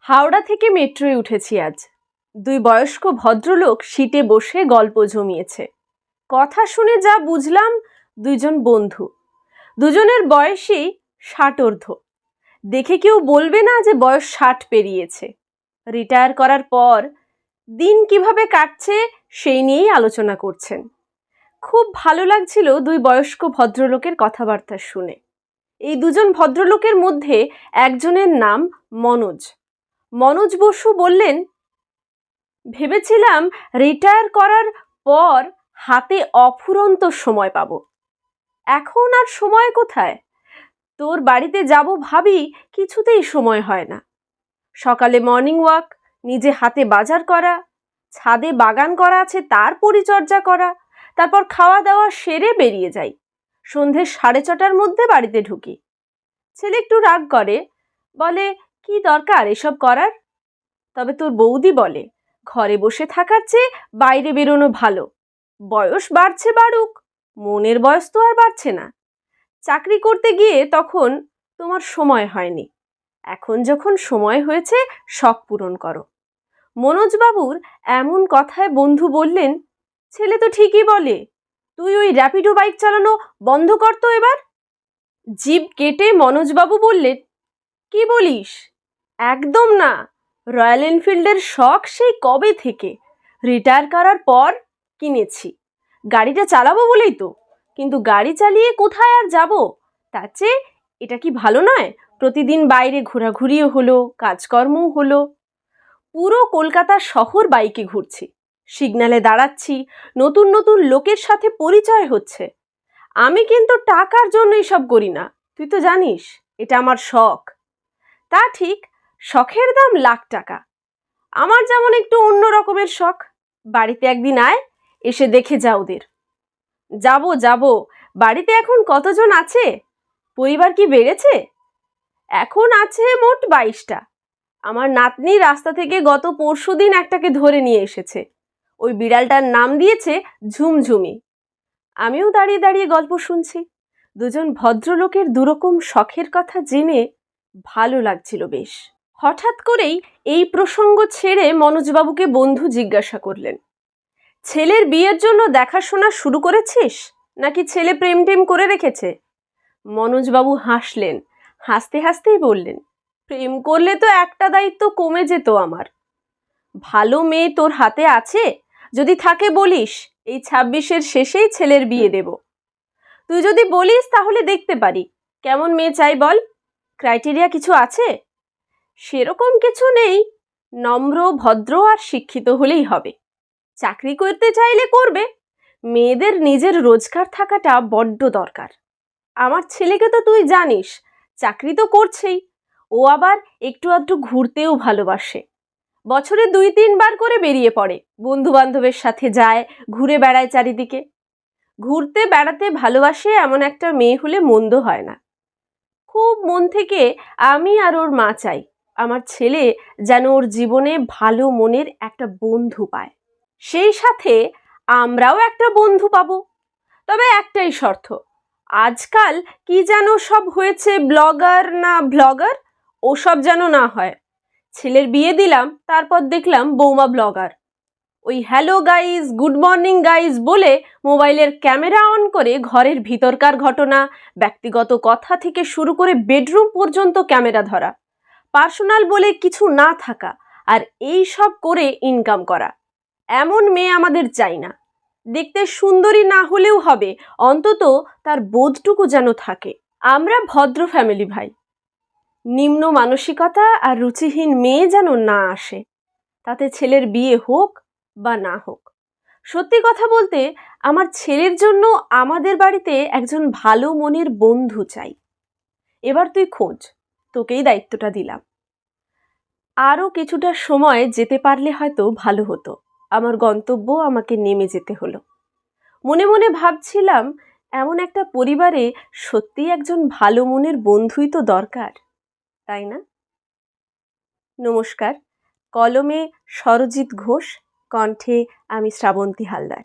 হাওড়া থেকে মেট্রোয় উঠেছি আজ। দুই বয়স্ক ভদ্রলোক সিটে বসে গল্প জমিয়েছে। কথা শুনে যা বুঝলাম, দুইজন বন্ধু। দুজনের বয়সই 60 দেখে কেউ বলবে না যে বয়স 60 পেরিয়েছে। রিটায়ার করার পর দিন কিভাবে কাটছে সেই নিয়েই আলোচনা করছেন। খুব ভালো লাগছিল দুই বয়স্ক ভদ্রলোকের কথাবার্তা শুনে। এই দুজন ভদ্রলোকের মধ্যে একজনের নাম মনোজ বসু বললেন, ভেবেছিলাম রিটায়ার করার পর হাতে অফুরন্ত সময় পাবো। এখন আর সময় কোথায়? তোর বাড়িতে যাব ভাবি, কিছুতেই সময় হয় না। সকালে মর্নিং ওয়াক, নিজে হাতে বাজার করা, ছাদে বাগান করা আছে তার পরিচর্যা করা, তারপর খাওয়া দাওয়া সেরে বেরিয়ে যাই। সন্ধে 6:30টার মধ্যে বাড়িতে ঢুকি। ছেলে একটু রাগ করে, বলে কি দরকার এসব করার? তবে তোর বৌদি বলে, ঘরে বসে থাকার চেয়ে বাইরে বেরোনো ভালো। বয়স বাড়ছে বাড়ুক, মনের বয়স তো আর বাড়ছে না। চাকরি করতে গিয়ে তখন তোমার সময় হয়নি, এখন যখন সময় হয়েছে শখ পূরণ করো। মনোজবাবুর এমন কথায় বন্ধু বললেন, ছেলে তো ঠিকই বলে, তুই ওই র্যাপিডো বাইক চালানো বন্ধ কর তো এবার। জিভ কেটে মনোজবাবু বললেন, কি বলিস? একদম না। রয়্যাল এনফিল্ডের শখ সেই কবে থেকে, রিটায়ার করার পর কিনেছি। গাড়িটা চালাবো বলেই তো, কিন্তু গাড়ি চালিয়ে কোথায় আর যাব? তার চেয়ে এটা কি ভালো নয়? প্রতিদিন বাইরে ঘোরাঘুরিও হলো, কাজকর্মও হলো। পুরো কলকাতা শহর বাইকে ঘুরছি, সিগন্যালে দাঁড়াচ্ছি, নতুন নতুন লোকের সাথে পরিচয় হচ্ছে। আমি কিন্তু টাকার জন্য এসব করি না, তুই তো জানিস এটা আমার শখ। তা ঠিক, শখের দাম লাখ টাকা। আমার যেমন একটু অন্য রকমের শখ। বাড়িতে একদিন আয়, এসে দেখে যা ওদের। যাব। বাড়িতে এখন কতজন আছে? পরিবার কি বেড়েছে? এখন আছে মোট 22টা। আমার নাতনি রাস্তা থেকে গত পরশুদিন একটাকে ধরে নিয়ে এসেছে। ওই বিড়ালটার নাম দিয়েছে ঝুমঝুমি। আমিও দাঁড়িয়ে দাঁড়িয়ে গল্প শুনছি। দুজন ভদ্রলোকের দুরকম শখের কথা জেনে ভালো লাগছিল বেশ। হঠাৎ করেই এই প্রসঙ্গ ছেড়ে মনোজবাবুকে বন্ধু জিজ্ঞাসা করলেন, ছেলের বিয়ের জন্য দেখাশোনা শুরু করেছিস, নাকি ছেলে প্রেম টেম করে রেখেছে? মনোজবাবু হাসলেন, হাসতে হাসতেই বললেন, প্রেম করলে তো একটা দায়িত্ব কমে যেত আমার। ভালো মেয়ে তোর হাতে আছে? যদি থাকে বলিস, এই 26-এর শেষেই ছেলের বিয়ে দেব। তুই যদি বলিস তাহলে দেখতে পারি। কেমন মেয়ে চাই বল? ক্রাইটেরিয়া কিছু আছে? সেরকম কিছু নেই, নম্র, ভদ্র আর শিক্ষিত হলেই হবে। চাকরি করতে চাইলে করবে। মেয়েদের নিজের রোজগার থাকাটা বড্ড দরকার। আমার ছেলেকে তো তুই জানিস, চাকরি তো করছেই, ও আবার একটু আধটু ঘুরতেও ভালোবাসে। বছরে 2-3 বার করে বেরিয়ে পড়ে, বন্ধু বান্ধবের সাথে যায়, ঘুরে বেড়ায় চারিদিকে। ঘুরতে বেড়াতে ভালোবাসে এমন একটা মেয়ে হলে মন্দ হয় না। খুব মন থেকে আমি আর ওর মা চাই, আমার ছেলে যেন ওর জীবনে ভালো মনের একটা বন্ধু পায়। সেই সাথে আমরাও একটা বন্ধু পাবো। তবে একটাই শর্ত, আজকাল কি যেন সব হয়েছে, ব্লগার না ভ্লগার, ওসব যেন না হয়। ছেলের বিয়ে দিলাম, তারপর দেখলাম বৌমা ব্লগার। ওই hello guys, good morning guys বলে মোবাইলের ক্যামেরা অন করে ঘরের ভিতরকার ঘটনা, ব্যক্তিগত কথা থেকে শুরু করে বেডরুম পর্যন্ত ক্যামেরা ধরা, পার্সোনাল বলে কিছু না থাকা, আর এই সব করে ইনকাম করা। এমন মেয়ে আমাদের চাই না। দেখতে সুন্দরী না হলেও হবে, অন্তত তার বোধটুকু যেন থাকে। আমরা ভদ্র ফ্যামিলি ভাই। নিম্ন মানসিকতা আর রুচিহীন মেয়ে যেন না আসে, তাতে ছেলের বিয়ে হোক বা না হোক। সত্যি কথা বলতে, আমার ছেলের জন্য আমাদের বাড়িতে একজন ভালো মনের বন্ধু চাই। এবার তুই খোঁজ, তোকেই দায়িত্বটা দিলাম। আরও কিছুটা সময় যেতে পারলে হয়তো ভালো হতো। আমার গন্তব্য আমাকে নেমে যেতে হলো। মনে মনে ভাবছিলাম, এমন একটা পরিবারে সত্যিই একজন ভালো মনের বন্ধুই তো দরকার, তাই না? নমস্কার। কলমে সরজিৎ ঘোষ, কণ্ঠে আমি শ্রাবন্তী হালদার।